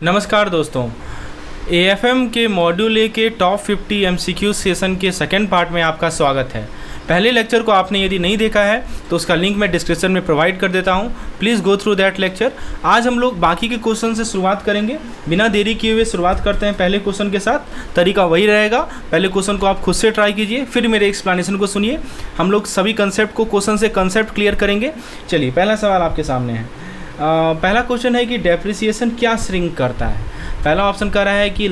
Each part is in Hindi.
नमस्कार दोस्तों, एएफएम के मॉड्यूल ए के टॉप 50 एमसीक्यू सेशन के सेकंड पार्ट में आपका स्वागत है। पहले लेक्चर को आपने यदि नहीं देखा है तो उसका लिंक मैं डिस्क्रिप्शन में प्रोवाइड कर देता हूं। Please go through that lecture. आज हम लोग बाकी के क्वेश्चन से शुरुआत करेंगे। बिना देरी किए हुए शुरुआत करते हैं पहले क्वेश्चन के साथ। तरीका वही रहेगा, पहले क्वेश्चन को आप खुद से ट्राई कीजिए, फिर मेरे एक्सप्लेनेशन को सुनिए। हम लोग सभी कंसेप्ट को क्वेश्चन से कंसेप्ट क्लियर करेंगे। चलिए, पहला सवाल आपके सामने है। पहला क्वेश्चन है कि डेप्रिसिएशन क्या श्रिंक करता है। पहला ऑप्शन कह रहा है कि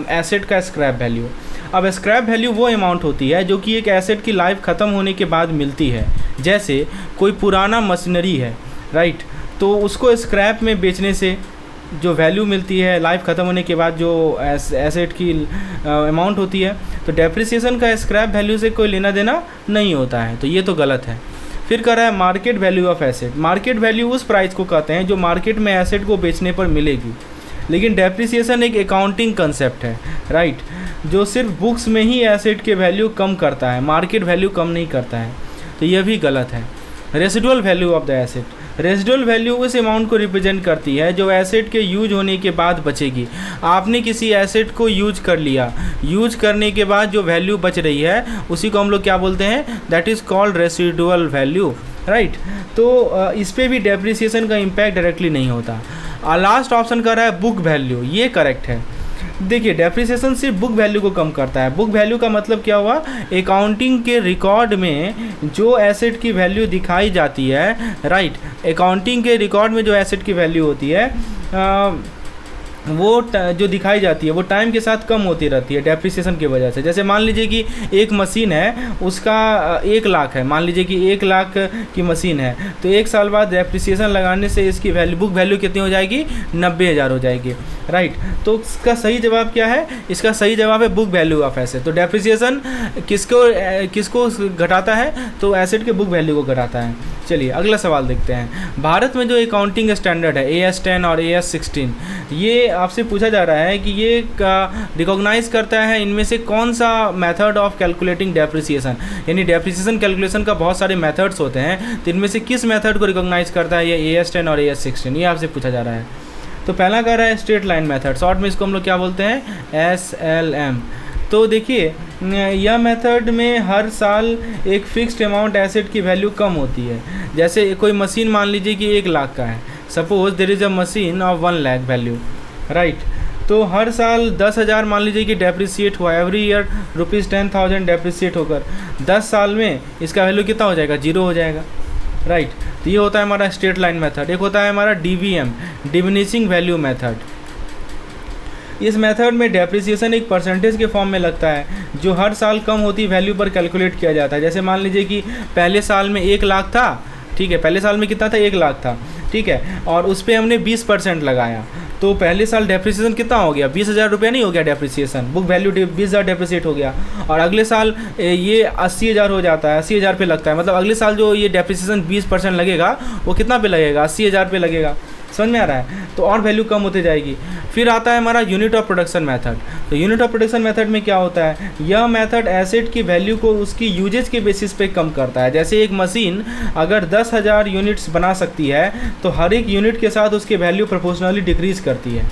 एसेट का स्क्रैप वैल्यू। अब स्क्रैप वैल्यू वो अमाउंट होती है जो कि एक एसेट की लाइफ ख़त्म होने के बाद मिलती है। जैसे कोई पुराना मशीनरी है, राइट, तो उसको स्क्रैप में बेचने से जो वैल्यू मिलती है लाइफ ख़त्म होने के बाद, जो एसेट की अमाउंट होती है, तो डेप्रिसिएशन का स्क्रैप वैल्यू से कोई लेना देना नहीं होता है, तो ये तो गलत है। फिर कह रहा है market value of asset. Market value उस प्राइस को कहते हैं जो मार्केट में एसेट को बेचने पर मिलेगी, लेकिन डेप्रिसिएशन एक अकाउंटिंग कंसेप्ट है, राइट, जो सिर्फ बुक्स में ही एसेट के वैल्यू कम करता है, मार्केट वैल्यू कम नहीं करता है, तो यह भी गलत है। Residual value of the asset. Residual value उस अमाउंट को रिप्रेजेंट करती है जो एसेट के यूज होने के बाद बचेगी। आपने किसी एसेट को यूज कर लिया, यूज करने के बाद जो वैल्यू बच रही है उसी को हम लोग क्या बोलते हैं, that is called residual value, right. तो इस पर भी डेप्रिसिएशन का इम्पैक्ट डायरेक्टली नहीं होता। लास्ट ऑप्शन कर रहा है बुक वैल्यू, ये करेक्ट है। देखिए, डेप्रिसिएशन सिर्फ बुक वैल्यू को कम करता है। बुक वैल्यू का मतलब क्या हुआ, अकाउंटिंग के रिकॉर्ड में जो एसेट की वैल्यू दिखाई जाती है, राइट, अकाउंटिंग के रिकॉर्ड में जो एसेट की वैल्यू होती है वो जो दिखाई जाती है वो टाइम के साथ कम होती रहती है डेप्रिसिएशन की वजह से। जैसे मान लीजिए कि एक मशीन है, उसका 1 लाख है, मान लीजिए कि 1 लाख की मशीन है, तो 1 साल बाद डेप्रिसिएशन लगाने से इसकी वैल्यू, बुक वैल्यू कितनी हो जाएगी, 90,000 हो जाएगी, राइट। तो इसका सही जवाब क्या है, इसका सही जवाब है बुक वैल्यू ऑफ एसेट। तो डेप्रिसिएशन किसको घटाता है, तो एसेट के बुक वैल्यू को घटाता है। चलिए अगला सवाल देखते हैं। भारत में जो अकाउंटिंग स्टैंडर्ड है AS10 और AS16, ये आपसे पूछा जा रहा है कि ये रिकॉग्नाइज करता है इनमें से कौन सा मेथड ऑफ कैलकुलेटिंग डेप्रिसिएशन, यानी डेप्रिसिएशन कैलकुलेशन का बहुत सारे मेथड्स होते हैं, तो इनमें से किस मेथड को रिकॉग्नाइज करता है ये AS10 और AS16, ये आपसे पूछा जा रहा है। तो पहला कह रहा है स्ट्रेट लाइन मेथड, शॉर्ट में इसको हम लोग क्या बोलते हैं, SLM। तो देखिए, यह मेथड में हर साल एक फिक्स्ड अमाउंट एसेट की वैल्यू कम होती है। जैसे कोई मशीन मान लीजिए कि 1 लाख का है, suppose there is a machine of 1 lakh value, right. तो हर साल 10,000 मान लीजिए कि डेप्रिसिएट हुआ, एवरी ईयर ₹10,000 डेप्रिसिएट होकर 10 साल में इसका वैल्यू कितना हो जाएगा, 0 हो जाएगा, राइट। तो ये होता है हमारा स्ट्रेट लाइन मेथड। एक होता है हमारा DVM, डिमिनिशिंग वैल्यू मेथड। इस मेथड में डेप्रिसिएशन एक परसेंटेज के फॉर्म में लगता है जो हर साल कम होती वैल्यू पर कैलकुलेट किया जाता है। जैसे मान लीजिए कि पहले साल में 1 लाख था, ठीक है, पहले साल में कितना था, 1 लाख था, ठीक है, और उस पर हमने 20% लगाया, तो पहले साल डेप्रिसिएशन कितना हो गया, 20,000 रुपये नहीं हो गया डेप्रिसिएशन, बुक वैल्यू 20,000 डेप्रिसिएट हो गया, और अगले साल ये 80,000 हो जाता है, 80,000 पे लगता है, मतलब अगले साल जो ये डेप्रिसिएशन 20% लगेगा वो कितना पे लगेगा, 80,000 पे लगेगा। समझ में आ रहा है, तो और वैल्यू कम होती जाएगी। फिर आता है हमारा यूनिट ऑफ प्रोडक्शन मेथड। तो यूनिट ऑफ प्रोडक्शन मेथड में क्या होता है, यह मेथड एसेट की वैल्यू को उसकी यूजेज के बेसिस पे कम करता है। जैसे एक मशीन अगर 10,000 यूनिट्स बना सकती है तो हर एक यूनिट के साथ उसकी वैल्यू प्रोपोर्शनली डिक्रीज करती है।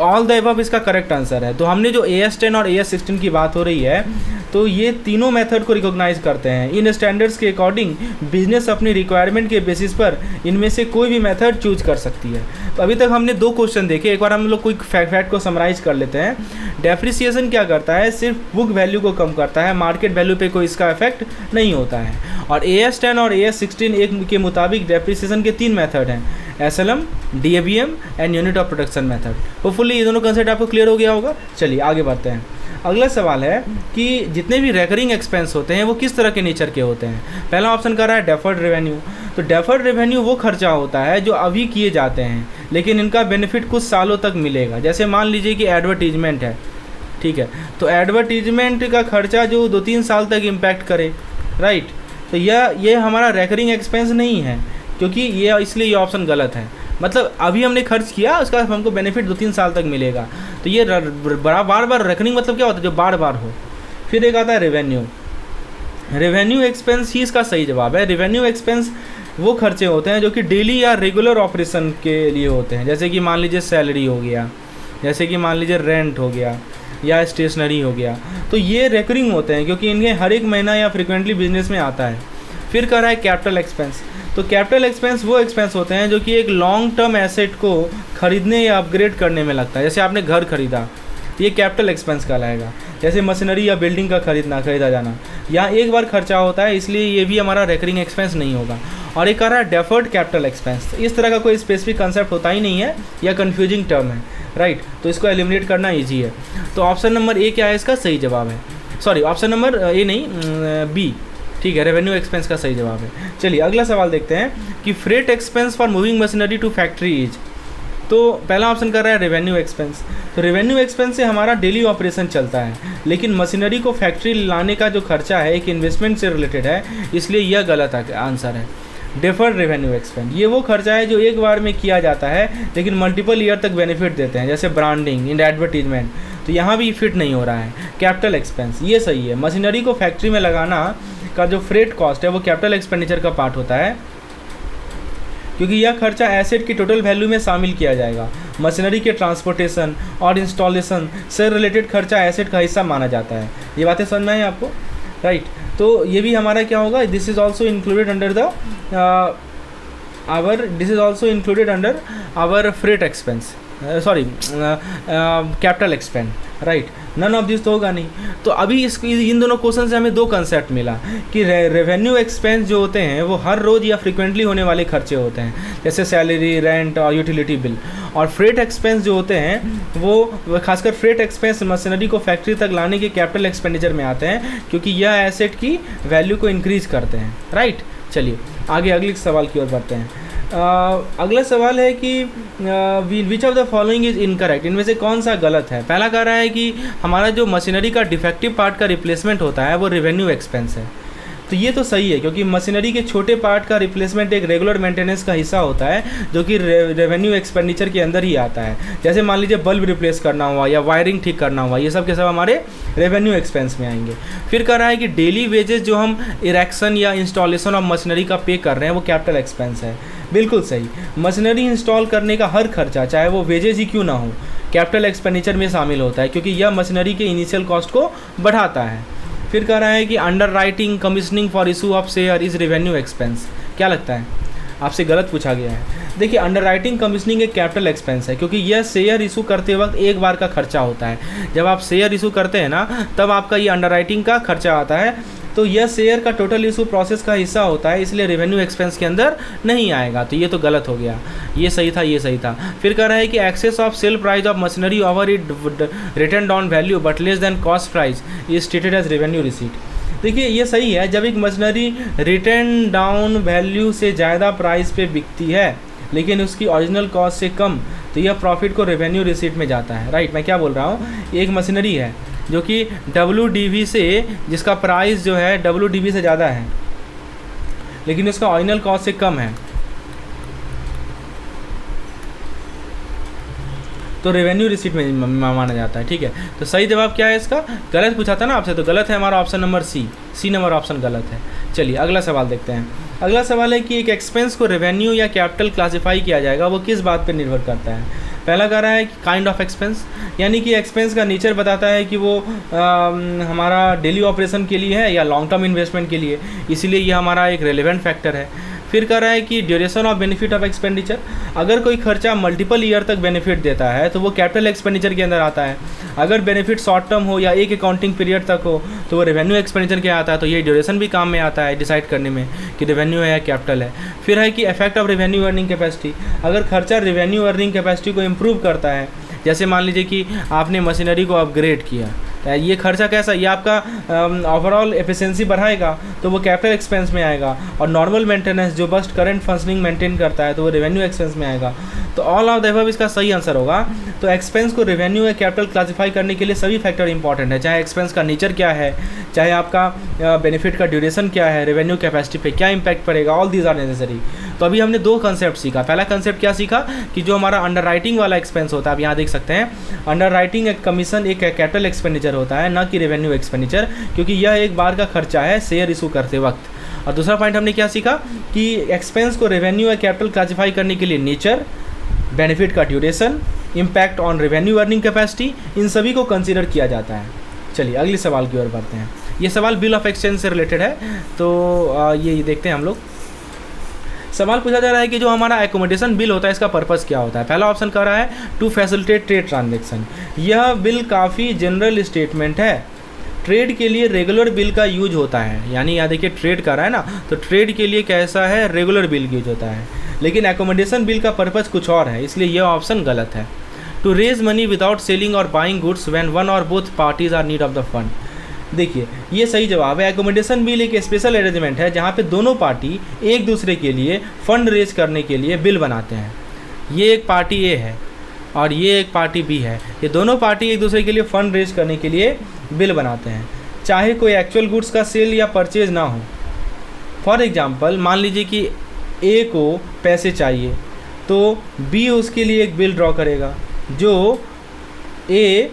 ऑल द अबव इसका करेक्ट आंसर है। तो हमने जो AS10 और AS16 की बात हो रही है, तो ये तीनों मेथड को रिकॉग्नाइज करते हैं। इन स्टैंडर्ड्स के अकॉर्डिंग बिजनेस अपनी रिक्वायरमेंट के बेसिस पर इनमें से कोई भी मेथड चूज कर सकती है। तो अभी तक हमने 2 क्वेश्चन देखे, एक बार हम लोग कोई फैक्ट को समराइज कर लेते हैं। डेप्रिसिएशन क्या करता है, सिर्फ बुक वैल्यू को कम करता है, मार्केट वैल्यू पे कोई इसका इफेक्ट नहीं होता है। और AS10 और AS16 के मुताबिक डेप्रिसिएशन के 3 मेथड हैं, SLM, DVM and unit of production method. Hopefully ये दोनों कंसेप्ट आपको क्लियर हो गया होगा। चलिए आगे बढ़ते हैं। अगला सवाल है कि जितने भी रेकरिंग एक्सपेंस होते हैं वो किस तरह के नेचर के होते हैं। पहला ऑप्शन कर रहा है डेफर्ड रेवेन्यू। तो डेफर्ड रेवेन्यू वो खर्चा होता है जो अभी किए जाते हैं लेकिन इनका बेनिफिट कुछ सालों तक मिलेगा। जैसे मान लीजिए कि एडवर्टीजमेंट है, ठीक है, तो एडवर्टीजमेंट का खर्चा जो 2-3 साल तक इम्पैक्ट करे, राइट, तो ये हमारा रेकरिंग एक्सपेंस नहीं है, क्योंकि ये इसलिए ये ऑप्शन गलत है। मतलब अभी हमने खर्च किया, उसका हमको बेनिफिट 2-3 साल तक मिलेगा, तो ये बार बार रेकरिंग मतलब क्या होता है, जो बार बार हो। फिर एक आता है रेवेन्यू। रेवेन्यू एक्सपेंस ही इसका सही जवाब है। रेवेन्यू एक्सपेंस वो खर्चे होते हैं जो कि डेली या रेगुलर ऑपरेशन के लिए होते हैं, जैसे कि मान लीजिए सैलरी हो गया, जैसे कि मान लीजिए रेंट हो गया या स्टेशनरी हो गया। तो ये रेकरिंग होते हैं क्योंकि इनके हर एक महीना या फ्रिक्वेंटली बिजनेस में आता है। फिर कर रहा है कैपिटल एक्सपेंस। तो कैपिटल एक्सपेंस वो एक्सपेंस होते हैं जो कि एक लॉन्ग टर्म एसेट को खरीदने या अपग्रेड करने में लगता है। जैसे आपने घर खरीदा, ये कैपिटल एक्सपेंस कहलाएगा। जैसे मशीनरी या बिल्डिंग का खरीदा जाना, यहाँ एक बार खर्चा होता है, इसलिए ये भी हमारा रेकरिंग एक्सपेंस नहीं होगा। और एक आ रहा है डेफर्ड कैपिटल एक्सपेंस। इस तरह का कोई स्पेसिफिक कंसेप्ट होता ही नहीं है या कन्फ्यूजिंग टर्म है, राइट। तो इसको एलिमिनेट करना ईजी है। तो ऑप्शन नंबर ए क्या है, इसका सही जवाब है। सॉरी, ऑप्शन नंबर ए नहीं, बी, ठीक है, रेवेन्यू एक्सपेंस का सही जवाब है। चलिए अगला सवाल देखते हैं कि freight expense for moving machinery to factory is. तो पहला ऑप्शन कर रहा है रेवेन्यू एक्सपेंस। तो रेवेन्यू एक्सपेंस से हमारा डेली ऑपरेशन चलता है, लेकिन मशीनरी को फैक्ट्री लाने का जो खर्चा है एक इन्वेस्टमेंट से रिलेटेड है, इसलिए यह गलत आंसर है। डेफर्ड रेवेन्यू एक्सपेंस ये वो खर्चा है जो एक बार में किया जाता है लेकिन मल्टीपल ईयर तक बेनिफिट देते हैं, जैसे ब्रांडिंग, इन एडवर्टीजमेंट। तो यहाँ भी फिट नहीं हो रहा है। कैपिटल एक्सपेंस ये सही है। मशीनरी को फैक्ट्री में लगाना का जो फ्रेट कॉस्ट है वो कैपिटल एक्सपेंडिचर का पार्ट होता है, क्योंकि यह खर्चा एसेट की टोटल वैल्यू में शामिल किया जाएगा। मशीनरी के ट्रांसपोर्टेशन और इंस्टॉलेशन से रिलेटेड खर्चा एसेट का हिस्सा माना जाता है। ये बातें समझ में आई आपको, राइट। तो ये भी हमारा क्या होगा, this is also included under the our freight expense, sorry capital expense, right. None of this तो होगा नहीं। तो अभी इन दोनों क्वेश्चन से हमें दो कंसेप्ट मिला कि रेवेन्यू एक्सपेंस जो होते हैं वो हर रोज़ या फ्रिक्वेंटली होने वाले खर्चे होते हैं, जैसे सैलरी, रेंट और यूटिलिटी बिल। और फ्रेट एक्सपेंस जो होते हैं वो खासकर फ्रेट एक्सपेंस मशीनरी को फैक्ट्री तक लाने के कैपिटल एक्सपेंडिचर में आते हैं, क्योंकि यह एसेट की वैल्यू को इंक्रीज करते हैं, राइट। चलिए आगे अगले सवाल की ओर बढ़ते हैं। अगला सवाल है कि which of the following is incorrect. इनमें से कौन सा गलत है। पहला कह रहा है कि हमारा जो मशीनरी का डिफेक्टिव पार्ट का रिप्लेसमेंट होता है वो रेवेन्यू एक्सपेंस है। तो ये तो सही है, क्योंकि मशीनरी के छोटे पार्ट का रिप्लेसमेंट एक रेगुलर मेंटेनेंस का हिस्सा होता है जो कि रेवेन्यू एक्सपेंडिचर के अंदर ही आता है। जैसे मान लीजिए बल्ब रिप्लेस करना हुआ या वायरिंग ठीक करना हुआ, ये सब के सब हमारे रेवेन्यू एक्सपेंस में आएंगे। फिर कह रहा है कि डेली वेजेस जो हम इरेक्शन या इंस्टॉलेशन ऑफ मशीनरी का पे कर रहे हैं वो कैपिटल एक्सपेंस है। बिल्कुल सही। मशीनरी इंस्टॉल करने का हर खर्चा, चाहे वो वेजेज ही क्यों ना हो, कैपिटल एक्सपेंडिचर में शामिल होता है, क्योंकि यह मशीनरी के इनिशियल कॉस्ट को बढ़ाता है। फिर कह रहा है कि under writing commissioning for issue of share is revenue expense. क्या लगता है, आपसे गलत पूछा गया है। देखिए, अंडर राइटिंग कमीशनिंग एक कैपिटल एक्सपेंस है, क्योंकि यह शेयर इशू करते वक्त एक बार का खर्चा होता है। जब आप शेयर इशू करते हैं ना, तब आपका ये अंडर राइटिंग का खर्चा आता है। तो यह शेयर का टोटल इशू प्रोसेस का हिस्सा होता है, इसलिए रेवेन्यू एक्सपेंस के अंदर नहीं आएगा। तो ये तो गलत हो गया। ये सही था, ये सही था। फिर कह रहा है कि excess of sale price of machinery over it written down value but less than cost price is stated as revenue receipt. देखिए, ये सही है। जब एक मशीनरी रिटर्न डाउन वैल्यू से ज़्यादा प्राइस पे बिकती है लेकिन उसकी ओरिजिनल कॉस्ट से कम, तो यह प्रॉफिट को रेवेन्यू रिसीट में जाता है, राइट। मैं क्या बोल रहा हूँ, एक मशीनरी है जो कि WDV से, जिसका प्राइस जो है WDV से ज़्यादा है लेकिन उसका ओरिजिनल कॉस्ट से कम है, तो रेवेन्यू रिसीट में माना जाता है, ठीक है। तो सही जवाब क्या है इसका, गलत पूछा था ना आपसे, तो गलत है हमारा option number C number option गलत है। चलिए अगला सवाल देखते हैं। अगला सवाल है कि एक एक्सपेंस को रेवेन्यू या कैपिटल क्लासिफाई किया जाएगा, वो किस बात पर निर्भर करता है। पहला कह रहा है कि काइंड ऑफ एक्सपेंस, यानी कि एक्सपेंस का नेचर बताता है कि वो हमारा डेली ऑपरेशन के लिए है या लॉन्ग टर्म इन्वेस्टमेंट के लिए, इसीलिए ये हमारा एक रेलेवेंट फैक्टर है। फिर कह रहा है कि duration of benefit of expenditure, अगर कोई खर्चा मल्टीपल ईयर तक बेनिफिट देता है तो वो कैपिटल एक्सपेंडिचर के अंदर आता है। अगर बेनिफिट शॉर्ट टर्म हो या एक अकाउंटिंग पीरियड तक हो तो वो रेवेन्यू एक्सपेंडिचर के आता है। तो ये ड्यूरेशन भी काम में आता है डिसाइड करने में कि रेवेन्यू है या कैपिटल है। फिर है कि effect of revenue earning capacity, अगर खर्चा रेवेन्यू अर्निंग कैपेसिटी को इम्प्रूव करता है, जैसे मान लीजिए कि आपने मशीनरी को अपग्रेड किया, ये खर्चा कैसा, ये आपका ओवरऑल एफिशिएंसी बढ़ाएगा तो वो कैपिटल एक्सपेंस में आएगा। और नॉर्मल मेंटेनेंस जो बस करंट फंक्शनिंग मेंटेन करता है तो वो रेवेन्यू एक्सपेंस में आएगा। तो ऑल ऑफ द अबव इसका सही आंसर होगा। तो एक्सपेंस को रेवेन्यू या कैपिटल क्लासिफाई करने के लिए सभी फैक्टर इंपॉर्टेंट है, चाहे एक्सपेंस का नेचर क्या है, चाहे आपका बेनिफिट का ड्यूरेशन क्या है, रेवेन्यू कैपेसिटी पे क्या इंपैक्ट पड़ेगा, ऑल दीज आर नेसेसरी। तो अभी हमने दो कंसेप्ट सीखा। पहला कंसेप्ट क्या सीखा कि जो हमारा अंडर राइटिंग वाला एक्सपेंस होता है, आप यहाँ देख सकते हैं, अंडर राइटिंग एक कमीशन एक कैपिटल एक्सपेंडिचर होता है, ना कि रेवेन्यू एक्सपेंडिचर, क्योंकि यह एक बार का खर्चा है शेयर इशू करते वक्त। और दूसरा पॉइंट हमने क्या सीखा कि एक्सपेंस को रेवेन्यू या कैपिटल क्लासिफाई करने के लिए नेचर, बेनिफिट का duration, impact on revenue earning capacity, इन सभी को कंसीडर किया जाता है। चलिए अगले सवाल की ओर बढ़ते हैं। ये सवाल बिल ऑफ एक्सचेंज से रिलेटेड है, तो ये देखते हैं हम लोग। सवाल पूछा जा रहा है कि जो हमारा एकोमोडेशन बिल होता है इसका पर्पस क्या होता है। पहला ऑप्शन कह रहा है टू फैसिलिटेट ट्रेड ट्रांजैक्शन। यह बिल काफ़ी जनरल स्टेटमेंट है। ट्रेड के लिए रेगुलर बिल का यूज होता है, यानी यहाँ देखिए ट्रेड कर रहा है ना, तो ट्रेड के लिए कैसा है, रेगुलर बिल यूज होता है। लेकिन एकोमोडेशन बिल का पर्पस कुछ और है, इसलिए यह ऑप्शन गलत है। To raise money without selling or buying goods when one or both parties are need of the fund. देखिए ये सही जवाब है। एकोमोडेशन बिल एक स्पेशल अरेंजमेंट है जहाँ पे दोनों पार्टी एक दूसरे के लिए फंड रेज करने के लिए बिल बनाते हैं। ये एक पार्टी ए है और ये एक पार्टी बी है, ये दोनों पार्टी एक दूसरे के लिए फंड रेज करने के लिए बिल बनाते हैं, चाहे कोई एक्चुअल गुड्स का सेल या परचेज ना हो। फॉर एग्जांपल मान लीजिए कि ए को पैसे चाहिए तो बी उसके लिए एक बिल ड्रॉ करेगा जो ए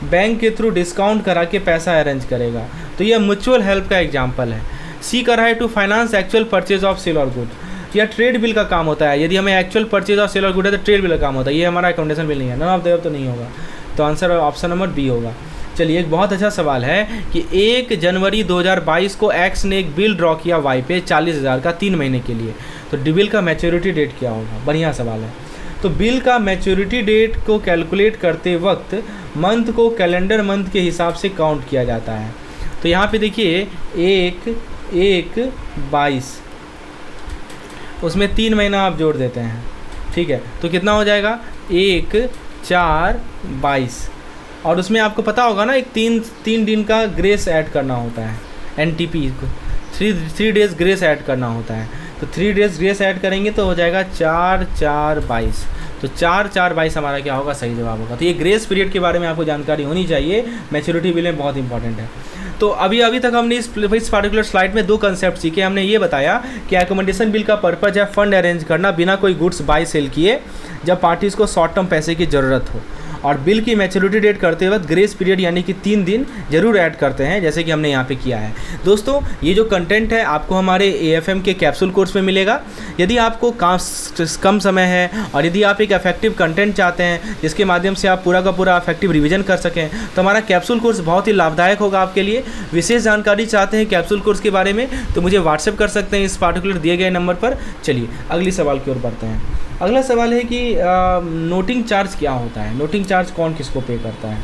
बैंक के थ्रू डिस्काउंट करा के पैसा अरेंज करेगा। तो यह म्यूचुअल हेल्प का एग्जांपल है। सी कर रहा है to finance actual purchase of sale or good. यह ट्रेड बिल का काम होता है। यदि हमें actual purchase of sale or good है तो ट्रेड बिल का काम होता है। ये हमारा एकोमोडेशन बिल नहीं है, नन ऑफ द तो नहीं होगा। तो आंसर ऑप्शन नंबर बी होगा। चलिए एक बहुत अच्छा सवाल है कि 1 जनवरी 2022 को एक्स ने एक बिल ड्रॉ किया वाई पे 40,000 का 3 महीने के लिए। तो बिल का मैच्योरिटी डेट क्या होगा? बढ़िया सवाल है। तो बिल का मैच्योरिटी डेट को कैलकुलेट करते वक्त मंथ को कैलेंडर मंथ के हिसाब से काउंट किया जाता है। तो यहाँ पे देखिए 1/1/22, उसमें 3 महीना आप जोड़ देते हैं, ठीक है, तो कितना हो जाएगा 1/4/22। और उसमें आपको पता होगा ना एक 3 दिन का ग्रेस ऐड करना होता है, NTP को 3 डेज़ ग्रेस ऐड करना होता है। तो 3 डेज़ ग्रेस ऐड करेंगे तो हो जाएगा 4/4/22। तो 4/4/22 हमारा क्या होगा? सही जवाब होगा। तो ये ग्रेस पीरियड के बारे में आपको जानकारी होनी चाहिए, मैच्योरिटी बिल में बहुत इंपॉर्टेंट है। तो अभी तक हमने इस पार्टिकुलर स्लाइड में 2 कंसेप्ट सीखे। हमने ये बताया कि एकोमोडेशन बिल का पर्पज है फंड अरेंज करना बिना कोई गुड्स बाय सेल किए जब पार्टीज़ को शॉर्ट टर्म पैसे की ज़रूरत हो। और बिल की मैच्योरिटी डेट करते वक्त ग्रेस पीरियड यानी कि 3 दिन जरूर ऐड करते हैं, जैसे कि हमने यहाँ पे किया है। दोस्तों ये जो कंटेंट है आपको हमारे AFM के कैप्सूल कोर्स में मिलेगा। यदि आपको कम समय है और यदि आप एक इफेक्टिव कंटेंट चाहते हैं जिसके माध्यम से आप पूरा का पूरा इफेक्टिव रिवीजन कर सकें, तो हमारा कैप्सूल कोर्स बहुत ही लाभदायक होगा आपके लिए। विशेष जानकारी चाहते हैं कैप्सूल कोर्स के बारे में तो मुझे व्हाट्सएप कर सकते हैं इस पार्टिकुलर दिए गए नंबर पर। चलिए अगले सवाल की ओर बढ़ते हैं। अगला सवाल है कि नोटिंग चार्ज क्या होता है? नोटिंग चार्ज कौन किसको पे करता है?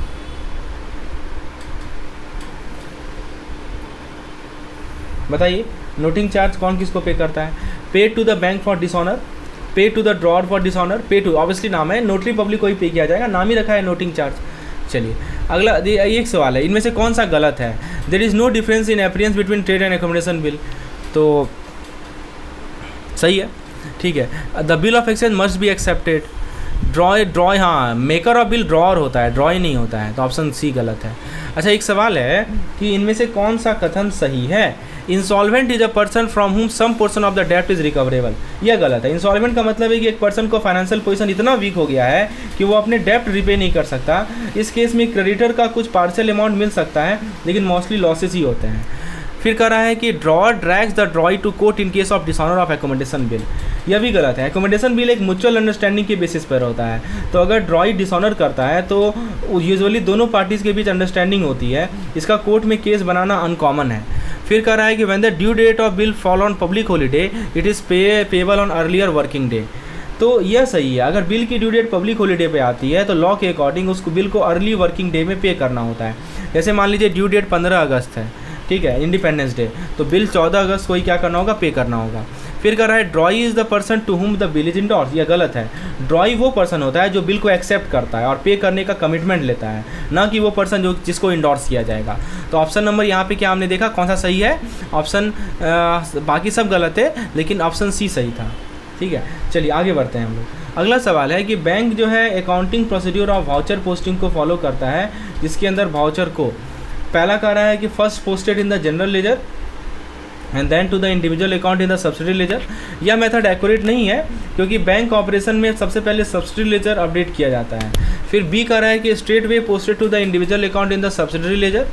बताइए, नोटिंग चार्ज कौन किसको पे करता है? Pay to the bank for dishonour, pay to the drawer for dishonour, pay to obviously नाम है, नोटरी पब्लिक को ही पे किया जाएगा, नाम ही रखा है नोटिंग चार्ज। चलिए अगला एक सवाल है, इनमें से कौन सा गलत है? There is no difference in appearance between trade and accommodation bill. तो सही है, ठीक है। The bill of exchange must be accepted. Draw हाँ, मेकर ऑफ बिल ड्रॉअर होता है, ड्रॉ नहीं होता है, तो ऑप्शन सी गलत है। अच्छा एक सवाल है कि इनमें से कौन सा कथन सही है? Insolvent is a person from हुम सम पोर्शन ऑफ द डेब्ट इज रिकवरेबल। यह गलत है। इंसॉल्वेंट का मतलब है कि एक पर्सन को फाइनेंशियल पोजीशन इतना वीक हो गया है कि वो अपने डेब्ट रिपे नहीं कर सकता। इस केस में क्रेडिटर का कुछ पार्शियल अमाउंट मिल सकता है लेकिन मोस्टली लॉसेस ही होते हैं। फिर कह रहा है कि drawer drags the drawee to court in case of dishonour of accommodation bill. यह भी गलत है। एकोमोडेशन बिल एक म्यूचुअल अंडरस्टैंडिंग के बेसिस पर होता है, तो अगर ड्रॉई डिसऑनर करता है तो यूजुअली दोनों पार्टीज़ के बीच अंडरस्टैंडिंग होती है, इसका कोर्ट में केस बनाना अनकॉमन है। फिर कह रहा है कि when the due date of bill fall on public holiday it is payable on earlier working day. तो यह सही है। अगर बिल की ड्यू डेट पब्लिक हॉलीडे पे आती है तो लॉ के अकॉर्डिंग उसको बिल को अर्ली वर्किंग डे में पे करना होता है। जैसे मान लीजिए ड्यू डेट 15 अगस्त है, ठीक है, इंडिपेंडेंस डे, तो बिल 14 अगस्त को ही क्या करना होगा? पे करना होगा। फिर कह रहा है drawee is the person to whom the bill is endorse. यह गलत है। ड्रॉई वो पर्सन होता है जो बिल को एक्सेप्ट करता है और पे करने का कमिटमेंट लेता है, ना कि वो पर्सन जो जिसको इंडोर्स किया जाएगा। तो ऑप्शन नंबर यहाँ पे क्या हमने देखा कौन सा सही है? ऑप्शन बाकी सब गलत है लेकिन ऑप्शन सी सही था, ठीक है। चलिए आगे बढ़ते हैं हम लोग। अगला सवाल है कि बैंक जो है accounting procedure of voucher posting को फॉलो करता है, जिसके अंदर वाउचर को पहला कह रहा है कि first posted in the general ledger and then to the individual account in the subsidiary ledger. यह मेथड एक्यूरेट नहीं है क्योंकि बैंक ऑपरेशन में सबसे पहले सब्सिडरी लेजर अपडेट किया जाता है। फिर बी कह रहा है कि straight way posted to the individual account in the subsidiary ledger.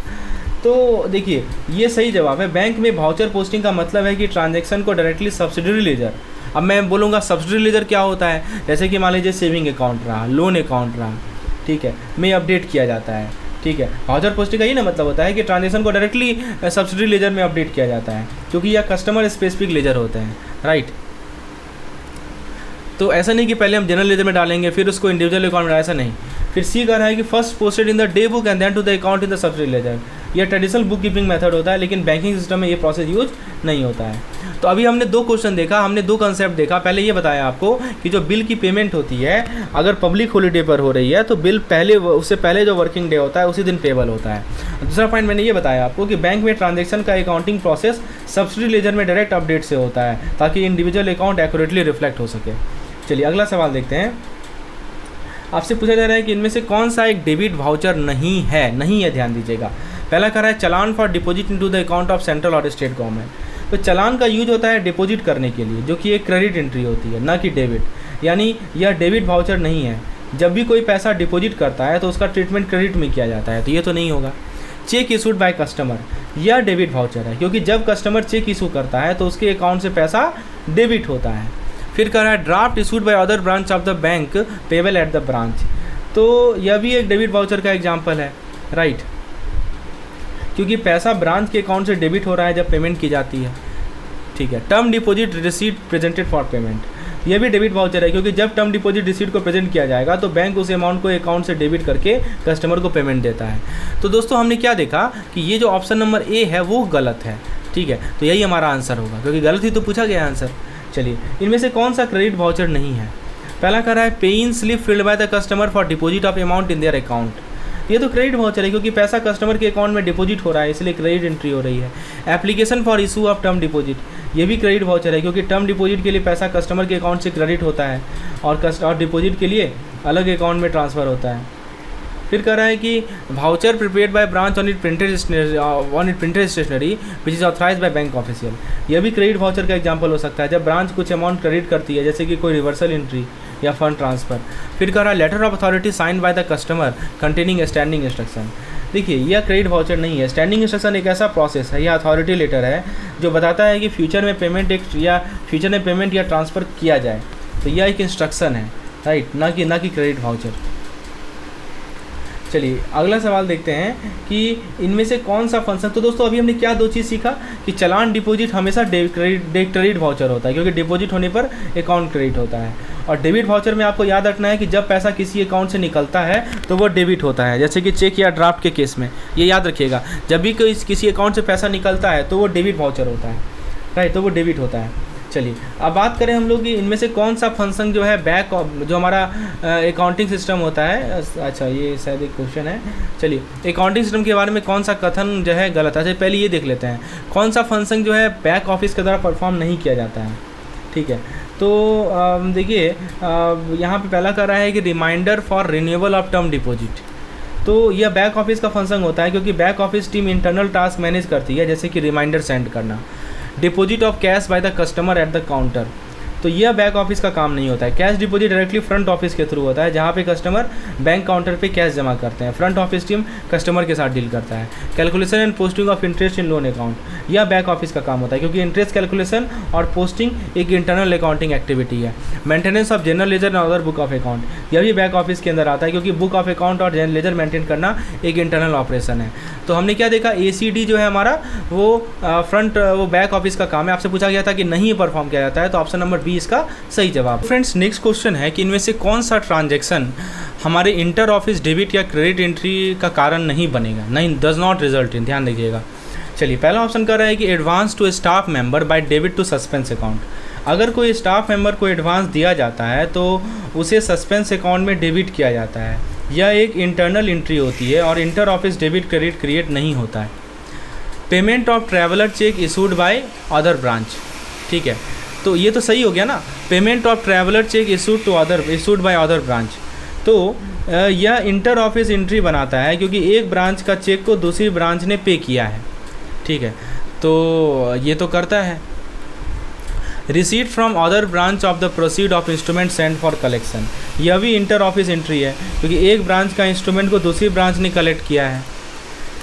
तो देखिए ये सही जवाब है। बैंक में वाउचर पोस्टिंग का मतलब है कि ट्रांजैक्शन को डायरेक्टली सब्सिडरी लेजर, अब मैं बोलूँगा सब्सिडरी लेजर क्या होता है, जैसे कि मान लीजिए सेविंग अकाउंट रहा, लोन अकाउंट रहा, ठीक है, में अपडेट किया जाता है। ठीक है, वाउचर पोस्टिंग का ये ना मतलब होता है कि ट्रांजैक्शन को डायरेक्टली सब्सिडरी लेजर में अपडेट किया जाता है, क्योंकि यह कस्टमर स्पेसिफिक लेजर होते हैं, राइट। तो ऐसा नहीं कि पहले हम जनरल लेजर में डालेंगे फिर उसको इंडिविजुअल अकाउंट में, ऐसा नहीं। फिर सी कर रहा है कि first posted in the day book and then to the account in the subsidiary ledger. यह ट्रेडिशनल बुक कीपिंग मेथड होता है, लेकिन बैंकिंग सिस्टम में ये प्रोसेस यूज नहीं होता है। तो अभी हमने 2 क्वेश्चन देखा, हमने 2 कंसेप्ट देखा। पहले ये बताया आपको कि जो बिल की पेमेंट होती है अगर पब्लिक हॉलीडे पर हो रही है तो बिल पहले, उससे पहले जो वर्किंग डे होता है उसी दिन पेबल होता है। दूसरा पॉइंट मैंने ये बताया आपको कि बैंक में ट्रांजैक्शन का अकाउंटिंग प्रोसेस सब्सिडरी लेजर में डायरेक्ट अपडेट से होता है, ताकि इंडिविजुअल अकाउंट एक्यूरेटली रिफ्लेक्ट हो सके। चलिए अगला सवाल देखते हैं। आपसे पूछा जा रहा है कि इनमें से कौन सा एक डेबिट वाउचर नहीं है, ध्यान दीजिएगा। पहला कह रहा है challan for deposit into the account of central और स्टेट गवर्नमेंट। तो चलान का यूज होता है डिपॉजिट करने के लिए, जो कि एक क्रेडिट एंट्री होती है, ना कि डेबिट। यानी यह डेबिट वाउचर नहीं है। जब भी कोई पैसा डिपॉजिट करता है तो उसका ट्रीटमेंट क्रेडिट में किया जाता है, तो ये तो नहीं होगा। चेक इशूड बाय कस्टमर, यह डेबिट वाउचर है, क्योंकि जब कस्टमर चेक इशू करता है तो उसके अकाउंट से पैसा डेबिट होता है। फिर कह रहा है draft issued by other branch of the bank payable eight the branch. तो यह भी एक डेबिट वाउचर का एग्जांपल है, राइट, क्योंकि पैसा ब्रांच के अकाउंट से डेबिट हो रहा है जब पेमेंट की जाती है। ठीक है, term deposit receipt presented for payment, यह भी डेबिट वाउचर है, क्योंकि जब टर्म डिपॉजिट रिसीट को प्रेजेंट किया जाएगा तो बैंक उस अमाउंट को अकाउंट से डेबिट करके कस्टमर को पेमेंट देता है। तो दोस्तों हमने क्या देखा कि ये जो ऑप्शन नंबर ए है वो गलत है। ठीक है, तो यही हमारा आंसर होगा, क्योंकि गलत ही तो पूछा गया आंसर। चलिए इनमें से कौन सा क्रेडिट वाउचर नहीं है। पहला कह रहा है pay in slip filled by the customer for deposit of amount in their account. ये तो क्रेडिट वाउचर है, क्योंकि पैसा कस्टमर के अकाउंट में डिपॉजिट हो रहा है, इसलिए क्रेडिट एंट्री हो रही है। Application for issue of term deposit, ये भी क्रेडिट वाउचर है, क्योंकि टर्म डिपॉजिट के लिए पैसा कस्टमर के अकाउंट से क्रेडिट होता है और डिपॉजिट के लिए अलग अकाउंट में ट्रांसफ़र होता है। फिर कह रहा है कि voucher prepared by branch on it printed stationery which is authorise by bank official, यह भी क्रेडिट वाउचर का एग्जांपल हो सकता है, जब ब्रांच कुछ अमाउंट क्रेडिट करती है, जैसे कि कोई रिवर्सल एंट्री या फंड ट्रांसफ़र। फिर कह रहा है letter of authority sign by the customer containing standing instruction. देखिए यह क्रेडिट वाउचर नहीं है। स्टैंडिंग इंस्ट्रक्शन एक ऐसा प्रोसेस है या अथॉरिटी लेटर है जो बताता है कि फ्यूचर में पेमेंट या ट्रांसफ़र किया जाए, तो यह एक इंस्ट्रक्शन है, राइट, ना कि क्रेडिट वाउचर। चलिए अगला सवाल देखते हैं कि इनमें से कौन सा फंक्शन। तो दोस्तों अभी हमने क्या 2 चीज़ सीखा कि चलान डिपॉजिट हमेशा क्रेडिट वाउचर होता है, क्योंकि डिपॉजिट होने पर अकाउंट क्रेडिट होता है। और डेबिट वाउचर में आपको याद रखना है कि जब पैसा किसी अकाउंट से निकलता है तो वो डेबिट होता है, जैसे कि चेक या ड्राफ्ट के केस में। ये याद रखिएगा, जब भी किसी अकाउंट से पैसा निकलता है तो वो डेबिट वाउचर होता है, राइट, तो वो डेबिट होता है। चलिए अब बात करें हम लोग कि इनमें से कौन सा फंक्शन जो है बैक जो हमारा अकाउंटिंग सिस्टम होता है। अच्छा ये शायद एक क्वेश्चन है। चलिए अकाउंटिंग सिस्टम के बारे में कौन सा कथन जो है गलत है। अच्छा पहले ये देख लेते हैं कौन सा फंक्शन जो है बैक ऑफिस के द्वारा परफॉर्म नहीं किया जाता है। ठीक है, तो देखिए यहाँ पे पहला कर रहा है कि reminder for renewal of term deposit. तो यह बैक ऑफिस का फंक्शन होता है, क्योंकि back office team internal task manage करती है, जैसे कि रिमाइंडर सेंड करना। Deposit of cash by the customer at the counter, तो यह बैक ऑफिस का काम नहीं होता है। Cash deposit directly front office के थ्रू होता है, जहाँ पे कस्टमर बैंक काउंटर पे कैश जमा करते हैं। फ्रंट ऑफिस टीम कस्टमर के साथ डील करता है। Calculation and posting of interest in loan account, यह बैक ऑफिस का काम होता है, क्योंकि इंटरेस्ट कैलकुलेशन और पोस्टिंग एक इंटरनल अकाउंटिंग एक्टिविटी है। Maintenance of general ledger and other book of account, यह भी बैक ऑफिस के अंदर आता है, क्योंकि बुक ऑफ अकाउंट और जनरल लेजर मेंटेन करना एक इंटरनल ऑपरेशन है। तो हमने क्या देखा, ACD जो है हमारा वो बैक ऑफिस का काम है। आपसे पूछा गया था कि नहीं परफॉर्म किया जाता है, तो ऑप्शन नंबर बी इसका सही जवाब। फ्रेंड्स नेक्स्ट क्वेश्चन है कि इनमें से कौन सा ट्रांजैक्शन हमारे इंटर ऑफिस डेबिट या क्रेडिट एंट्री का कारण नहीं बनेगा, नहीं डज नॉट रिजल्ट इन, ध्यान दीजिएगा। चलिए पहला ऑप्शन कर रहा है कि advance to staff member by debit to suspense account. अगर कोई स्टाफ मेंबर को एडवांस दिया जाता है तो उसे सस्पेंस अकाउंट में डेबिट किया जाता है। यह एक इंटरनल एंट्री होती है और inter office debit credit create नहीं होता है। Payment of traveller cheque issued by other branch, ठीक है, तो ये तो सही हो गया ना। Payment of traveller cheque issued by other branch, तो यह इंटर ऑफिस एंट्री बनाता है, क्योंकि एक ब्रांच का चेक को दूसरी ब्रांच ने पे किया है। ठीक है, तो ये तो करता है। Receipt from other branch of the proceed of instrument send for collection, यह भी इंटर ऑफिस एंट्री है, क्योंकि एक ब्रांच का इंस्ट्रूमेंट को दूसरी ब्रांच ने कलेक्ट किया है।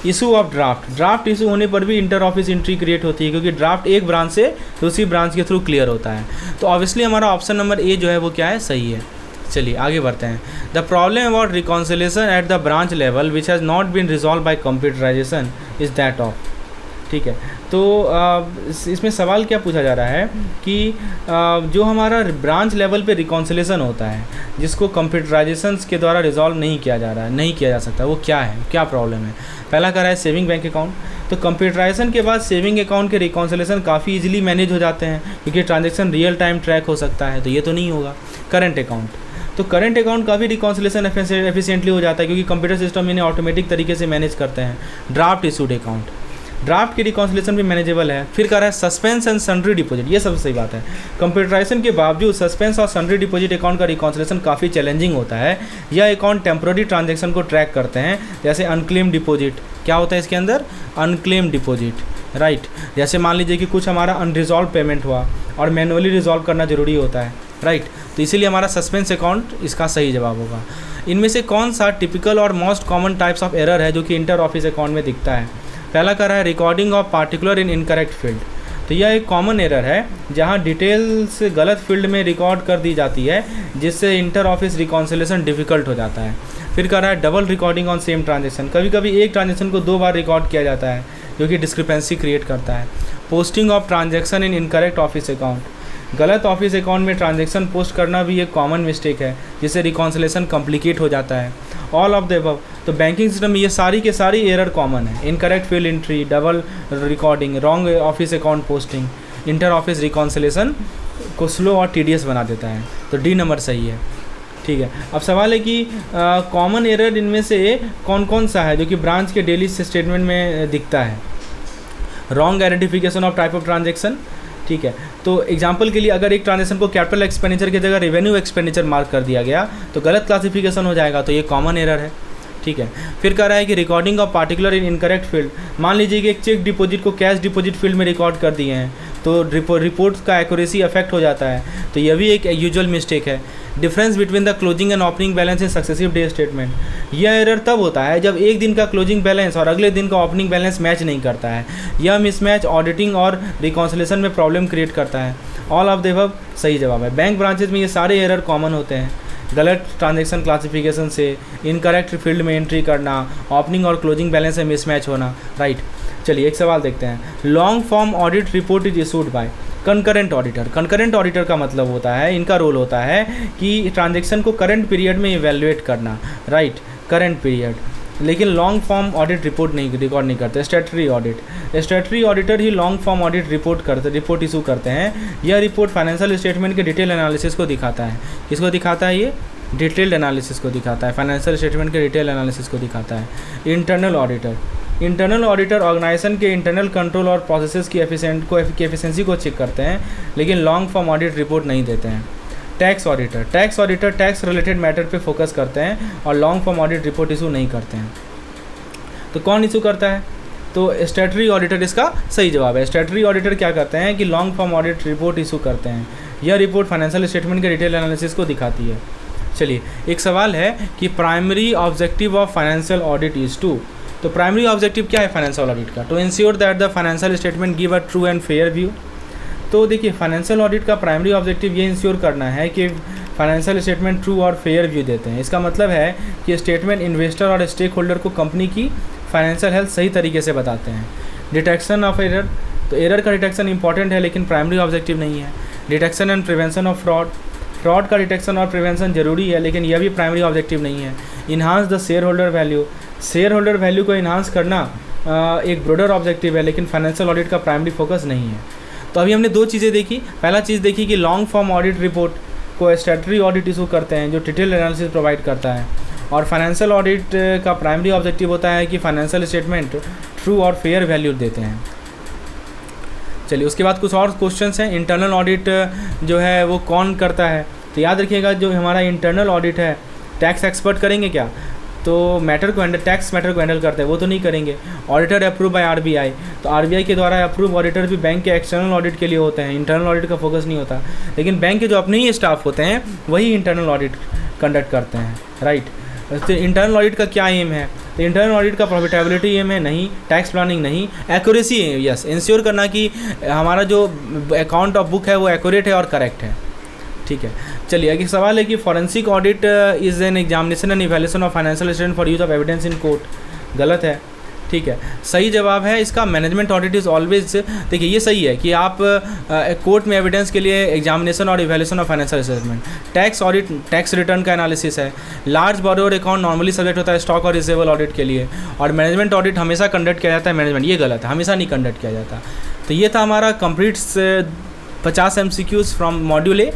इशू ऑफ ड्राफ्ट इशू होने पर भी इंटर ऑफिस एंट्री क्रिएट होती है, क्योंकि ड्राफ्ट एक ब्रांच से दूसरी ब्रांच के थ्रू क्लियर होता है। तो ऑब्वियसली हमारा ऑप्शन नंबर ए जो है वो क्या है, सही है। चलिए आगे बढ़ते हैं। The problem about reconciliation at the branch level which has not been resolve by computerisation is that of. ठीक है, तो इसमें सवाल क्या पूछा जा रहा है कि जो हमारा ब्रांच लेवल पे रिकॉन्सिलेशन होता है जिसको कंप्यूटराइजेशन के द्वारा रिजॉल्व नहीं किया जा रहा है, नहीं किया जा सकता, वो क्या है, क्या प्रॉब्लम है। पहला कह रहा है सेविंग बैंक अकाउंट। तो कंप्यूटराइजेशन के बाद सेविंग अकाउंट के रिकॉन्सिलेशन काफ़ी इजीली मैनेज हो जाते हैं, क्योंकि ट्रांजेक्शन रियल टाइम ट्रैक हो सकता है, तो ये तो नहीं होगा। करंट अकाउंट, तो करंट अकाउंट का भी रिकॉन्सिलेशन एफिशिएंटली हो जाता है, क्योंकि कंप्यूटर सिस्टम इन्हें ऑटोमेटिक तरीके से मैनेज करते हैं। ड्राफ्ट इशूड अकाउंट, ड्राफ्ट की रिकॉन्सिलेशन भी मैनेजेबल है। फिर कह रहा है सस्पेंस एंड सन्ड्री डिपॉजिट, ये सबसे सही बात है। कंप्यूटराइजेशन के बावजूद सस्पेंस और सन्ड्री डिपॉजिट अकाउंट का रिकॉन्सिलेशन काफ़ी चैलेंजिंग होता है। यह अकाउंट टेम्प्रोरी ट्रांजेक्शन को ट्रैक करते हैं, जैसे अनक्लेम डिपॉजिट। क्या होता है इसके अंदर, अनक्लेम डिपॉजिट, राइट। जैसे मान लीजिए कि कुछ हमारा अनरिजॉल्व पेमेंट हुआ और मैनुअली रिजॉल्व करना जरूरी होता है, राइट। तो इसीलिए हमारा सस्पेंस अकाउंट इसका सही जवाब होगा। इनमें से कौन सा टिपिकल और most common types of error है जो कि इंटर ऑफिस अकाउंट में दिखता है। पहला कर रहा है recording of particular in incorrect field. तो यह एक कॉमन एरर है जहां डिटेल्स गलत फील्ड में रिकॉर्ड कर दी जाती है, जिससे इंटर ऑफिस रिकॉन्सिलेशन डिफिकल्ट हो जाता है। फिर कर रहा है double recording on same transaction. कभी कभी एक ट्रांजेक्शन को 2 बार रिकॉर्ड किया जाता है, जो कि डिस्क्रिपेंसी क्रिएट करता है। Posting of transaction in incorrect office account, गलत ऑफिस अकाउंट में ट्रांजेक्शन पोस्ट करना भी एक कॉमन मिस्टेक है, जिससे रिकॉन्सिलेशन कॉम्प्लिकेट हो जाता है। ऑल ऑफ द अबव, तो बैंकिंग सिस्टम में ये सारी के सारी एरर कॉमन है। Incorrect field entry, double recording, wrong office account posting, inter office reconciliation को स्लो और टीडियस बना देता है। तो डी नंबर सही है। ठीक है, अब सवाल है कि कॉमन एरर इनमें से कौन कौन सा है जो कि ब्रांच के डेली स्टेटमेंट में दिखता है। Wrong identification of type of transaction. ठीक है, तो एग्जांपल के लिए अगर एक ट्रांजेक्शन को कैपिटल एक्सपेंडिचर की जगह रेवेन्यू एक्सपेंडिचर मार्क कर दिया गया तो गलत क्लासिफिकेशन हो जाएगा, तो ये कॉमन एरर है। ठीक है, फिर कह रहा है कि recording of particular in incorrect field. मान लीजिए कि एक चेक डिपॉजिट को कैश डिपॉजिट फील्ड में रिकॉर्ड कर दिए हैं, तो रिपोर्ट का एक्यूरेसी अफेक्ट हो जाता है, तो यह भी एक यूजुअल मिस्टेक है। Difference between the closing and opening balance in successive day statement, यह एरर तब होता है जब एक दिन का क्लोजिंग बैलेंस और अगले दिन का ओपनिंग बैलेंस मैच नहीं करता है। यह मिसमैच ऑडिटिंग और रिकॉन्सिलेशन में प्रॉब्लम क्रिएट करता है। ऑल ऑफ द अबव सही जवाब है। बैंक ब्रांचेज में ये सारे एरर कॉमन होते हैं, गलत ट्रांजैक्शन क्लासिफिकेशन से, इनकरेक्ट फील्ड में एंट्री करना, ओपनिंग और क्लोजिंग बैलेंस में मिसमैच होना, राइट। चलिए एक सवाल देखते हैं। Long form audit report is issued by concurrent auditor. Concurrent auditor का मतलब होता है, इनका रोल होता है कि ट्रांजैक्शन को करंट पीरियड में इवैल्यूएट करना, राइट, करंट पीरियड। लेकिन लॉन्ग फॉर्म ऑडिट रिपोर्ट नहीं रिकॉर्ड नहीं करते। स्टैट्यूटरी ऑडिट, स्टैट्यूटरी ऑडिटर ही long form audit report issue करते हैं। यह रिपोर्ट फाइनेंशियल स्टेटमेंट के डिटेल एनालिसिस को दिखाता है। किसको दिखाता है ये? डिटेल्ड एनालिसिस को दिखाता है, फाइनेंशियल स्टेटमेंट के डिटेल एनालिसिस को दिखाता है। Internal auditor, internal auditor organisation के इंटरनल कंट्रोल और प्रोसेसेस की एफिशिएंसी को चेक करते हैं, लेकिन लॉन्ग फॉर्म ऑडिट रिपोर्ट नहीं देते हैं। Tax auditor, tax related matter पे फोकस करते हैं और long form audit report issue नहीं करते हैं। तो कौन इशू करता है? तो स्टैट्यूटरी ऑडिटर इसका सही जवाब है। स्टैट्यूटरी ऑडिटर क्या करते हैं कि long form audit report issue करते हैं। यह रिपोर्ट फाइनेंशियल स्टेटमेंट के डिटेल एनालिसिस को दिखाती है। चलिए एक सवाल है कि primary objective of financial audit is to. तो प्राइमरी ऑब्जेक्टिव क्या है फाइनेंशियल ऑडिट का? To ensure that the financial statement give a true and fair view. तो देखिए फाइनेंशियल ऑडिट का प्राइमरी ऑब्जेक्टिव ये इंश्योर करना है कि फाइनेंशियल स्टेटमेंट ट्रू और फेयर व्यू देते हैं। इसका मतलब है कि स्टेटमेंट इन्वेस्टर और स्टेक होल्डर को कंपनी की फाइनेंशियल हेल्थ सही तरीके से बताते हैं। डिटेक्शन ऑफ एरर, तो एरर का डिटेक्शन इंपॉर्टेंट है लेकिन प्राइमरी ऑब्जेक्टिव नहीं है। Detection and prevention of fraud, fraud का डिटेक्शन और प्रिवेंशन जरूरी है लेकिन यह भी प्राइमरी ऑब्जेक्टिव नहीं है। Enhance the share holder value, share holder value को इन्हांस करना एक ब्रॉडर ऑब्जेक्टिव है लेकिन फाइनेंशियल ऑडिट का प्राइमरी फोकस नहीं है। तो अभी हमने दो चीज़ें देखी। पहला चीज़ देखी कि लॉन्ग फॉर्म ऑडिट रिपोर्ट को स्टैट्यूटरी ऑडिट इशू करते हैं जो डिटेल एनालिसिस प्रोवाइड करता है, और फाइनेंशियल ऑडिट का प्राइमरी ऑब्जेक्टिव होता है कि फाइनेंशियल स्टेटमेंट ट्रू और फेयर वैल्यू देते हैं। चलिए उसके बाद कुछ और क्वेश्चंस हैं। इंटरनल ऑडिट जो है वो कौन करता है? तो याद रखिएगा जो हमारा इंटरनल ऑडिट है टैक्स एक्सपर्ट करेंगे क्या? तो टैक्स मैटर को हैंडल करते हैं वो तो नहीं करेंगे। ऑडिटर अप्रूव बाय आरबीआई, तो आरबीआई के द्वारा अप्रूव ऑडिटर भी बैंक के एक्सटर्नल ऑडिट के लिए होते हैं, इंटरनल ऑडिट का फोकस नहीं होता। लेकिन बैंक के जो अपने ही स्टाफ होते हैं वही इंटरनल ऑडिट कंडक्ट करते हैं, राइट। तो इंटरनल ऑडिट का क्या एम है? तो इंटरनल ऑडिट का प्रॉफिटेबिलिटी में नहीं, टैक्स प्लानिंग नहीं, एक्यूरेसी है, यस, इंश्योर करना कि हमारा जो अकाउंट ऑफ बुक है वो एक्यूरेट है और करेक्ट है। ठीक है, चलिए आगे सवाल है कि forensic audit is an examination and evaluation of financial statement for use of evidence in court. गलत है। ठीक है, सही जवाब है इसका मैनेजमेंट ऑडिट इज़ ऑलवेज, देखिए ये सही है कि आप कोर्ट में एविडेंस के लिए एग्जामिनेशन और evaluation of financial statement. Tax audit tax return का एनालिसिस है। Large borrower account normally subject होता है स्टॉक और रिसीवेबल ऑडिट के लिए, और मैनेजमेंट ऑडिट हमेशा कंडक्ट किया जाता है मैनेजमेंट, ये गलत है, हमेशा नहीं कंडक्ट किया जाता। तो ये था हमारा complete 50 MCQs from module A.